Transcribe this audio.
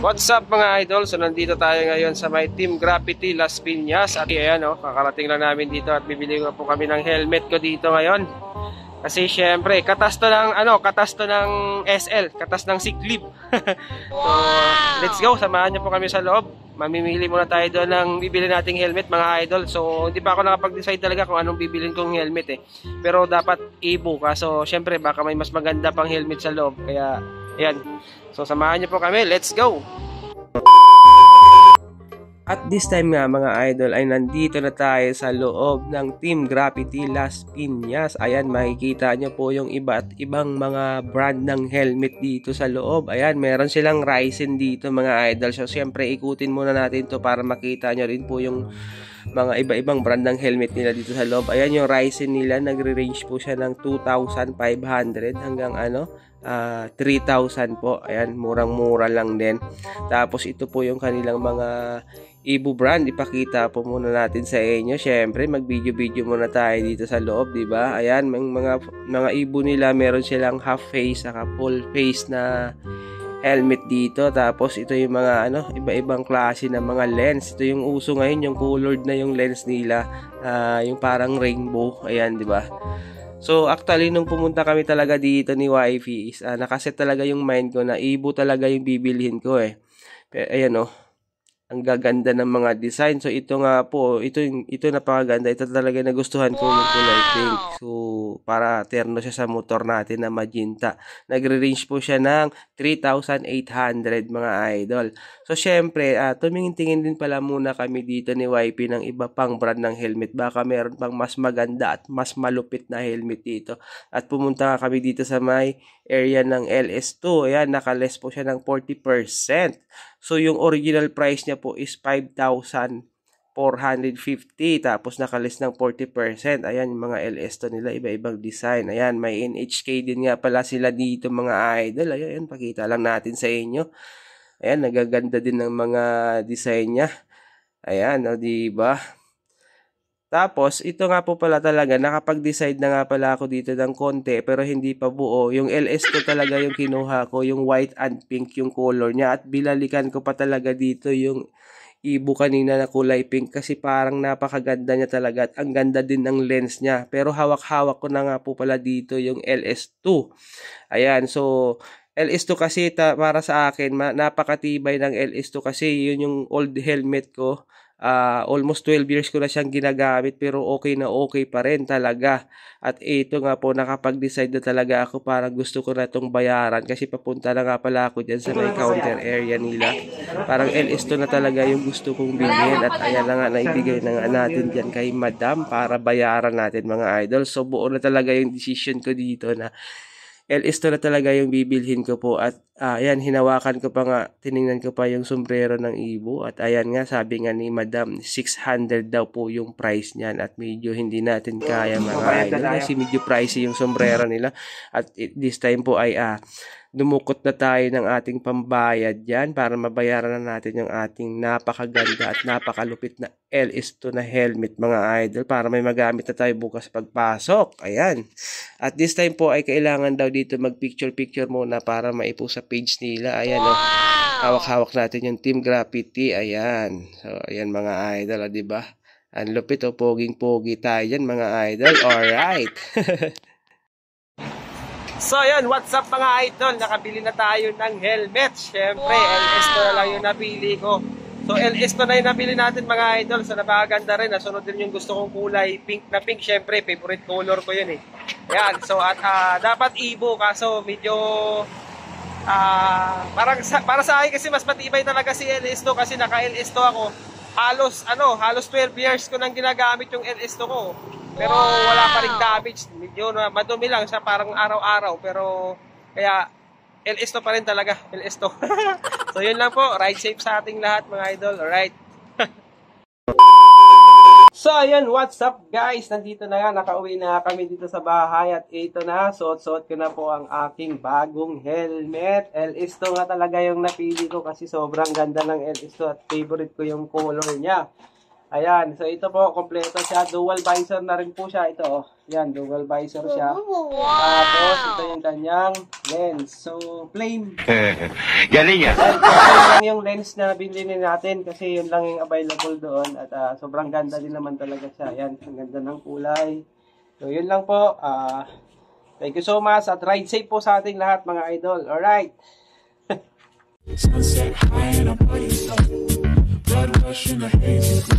What's up mga idol? So nandito tayo ngayon sa may Team Graffiti Las Piñas. At ayan kakarating lang namin dito at bibili ko po kami ng helmet ko dito ngayon. Kasi syempre, katas to ng SL, katas ng sick leave. So, let's go, samahan niyo po kami sa loob. Mamimili muna tayo doon ng bibili nating helmet mga idol. So, hindi pa ako nakapag-decide talaga kung anong bibilin kong helmet Pero dapat i-book. So, syempre, baka may mas maganda pang helmet sa loob. Kaya, ayan. So, samahan niyo po kami. Let's go! At this time nga mga idol ay nandito na tayo sa loob ng Team Graffiti Las Piñas. Ayan, makikita nyo po yung iba't ibang mga brand ng helmet dito sa loob. Ayan, meron silang Ryzen dito mga idol. So siyempre ikutin muna natin to para makita nyo rin po yung mga iba-ibang brand ng helmet nila dito sa loob. Ayan yung Ryzen nila, nagre-range po siya ng 2,500 hanggang 3,000 po. Ayan, murang-mura lang din. Tapos ito po yung kanilang mga Ibu brand, ipakita po muna natin sa inyo. Syempre, mag-video-video muna tayo dito sa loob, 'di ba? Ayan, mga Ibu nila, meron silang half face saka full face na helmet dito. Tapos ito yung mga iba-ibang klase ng mga lens. Ito yung uso ngayon, yung colored na yung lens nila, yung parang rainbow. Ayan, 'di ba? So actually nung pumunta kami talaga dito ni Wifey is nakaset talaga yung mind ko na Ibu talaga yung bibilhin ko Ayan ang gaganda ng mga design. So ito nga po, ito napakaganda. Ito talaga nagustuhan ko yung kulay pink. So para terno siya sa motor natin na magenta. Nagre-range po siya ng 3,800 mga idol. So syempre, tumingin-tingin din pala muna kami dito ni YP ng iba pang brand ng helmet. Baka meron pang mas maganda at mas malupit na helmet dito. At pumunta kami dito sa may area ng LS2. Ayan, nakaless po siya ng 40%. So, yung original price niya po is 5,450. Tapos, nakalist ng 40%. Ayan, yung mga LS2 nila, iba-ibang design. Ayan, may NHK din nga pala sila dito mga idol. Ayan, pakita lang natin sa inyo. Ayan, nagaganda din ng mga design niya. Ayan, diba? Tapos, ito nga po pala talaga, nakapag-decide na nga pala ako dito ng konti, pero hindi pa buo. Yung LS2 talaga yung kinuha ko, yung white and pink yung color niya. At bilalikan ko pa talaga dito yung Ibu kanina na kulay pink kasi parang napakaganda niya talaga at ang ganda din ng lens niya. Pero hawak-hawak ko na nga po pala dito yung LS2. Ayan, so LS2 kasi para sa akin, napakatibay ng LS2 kasi yun yung old helmet ko. Almost 12 years ko na siyang ginagamit pero okay na okay pa rin talaga. At ito nga po, nakapag-decide na talaga ako, parang gusto ko na itong bayaran kasi papunta na nga pala ako dyan sa may counter area nila. Parang LS2 na talaga yung gusto kong bilhin at ayan na nga, naibigay na nga natin dyan kay Madam para bayaran natin mga idol. So buo na talaga yung decision ko dito na LS2 na talaga yung bibilhin ko po. At ayan, hinawakan ko pa nga, tiningnan ko pa yung sombrero ng Ibu. At ayan nga, sabi nga ni Madam, 600 daw po yung price niyan. At medyo hindi natin kaya mga idol. Kasi medyo pricey yung sombrero nila. At this time po ay dumukot na tayo ng ating pambayad dyan para mabayaran na natin yung ating napakaganda at napakalupit na LS2 na helmet mga idol para may magamit na tayo bukas pagpasok. Ayan. At this time po ay kailangan daw dito mag-picture-picture muna para maipo sa page nila. Ayan hawak-hawak natin yung Team Graffiti. Ayan. So, ayan mga idol, di ba? Ang lupit poging-pogi tayo dyan mga idol. Alright. So yun, what's up mga idol? Nakabili na tayo ng helmet. Syempre, LS2 na lang yung napili ko. So LS2 na yung napili natin mga idol. So napakaganda rin. Nasunod din yung gusto kong kulay. Pink na pink. Syempre, favorite color ko yun Yan. So at dapat Ibu. Kaso medyo para sa akin kasi mas matibay talaga si LS2 kasi naka LS2 ako. Halos 12 years ko nang ginagamit yung LS2 ko. Pero wala pa ring damage. Medyo madumi lang siya parang araw-araw. Pero kaya LS2 pa rin talaga. LS2. So yun lang po. Ride safe sa ating lahat mga idol. Alright. So ayun, what's up guys? Nandito na nga. Nakauwi na kami dito sa bahay. At ito na. Suot-suot ko na po ang aking bagong helmet. LS2 nga talaga yung napili ko. Kasi sobrang ganda ng LS2. At favorite ko yung color niya. Ayan, so ito po, kompleto siya. Dual visor na rin po siya ito. Yan, dual visor siya. Tapos, ito yung kanyang lens. So, plain. Galing yan. Yan lang yung lens na binili natin kasi yun lang yung available doon. At sobrang ganda din naman talaga siya. Yan, ang ganda ng kulay. So, yun lang po. Thank you so much at ride safe po sa ating lahat mga idol. Alright. Sunset high and I'm blood rush in the haze.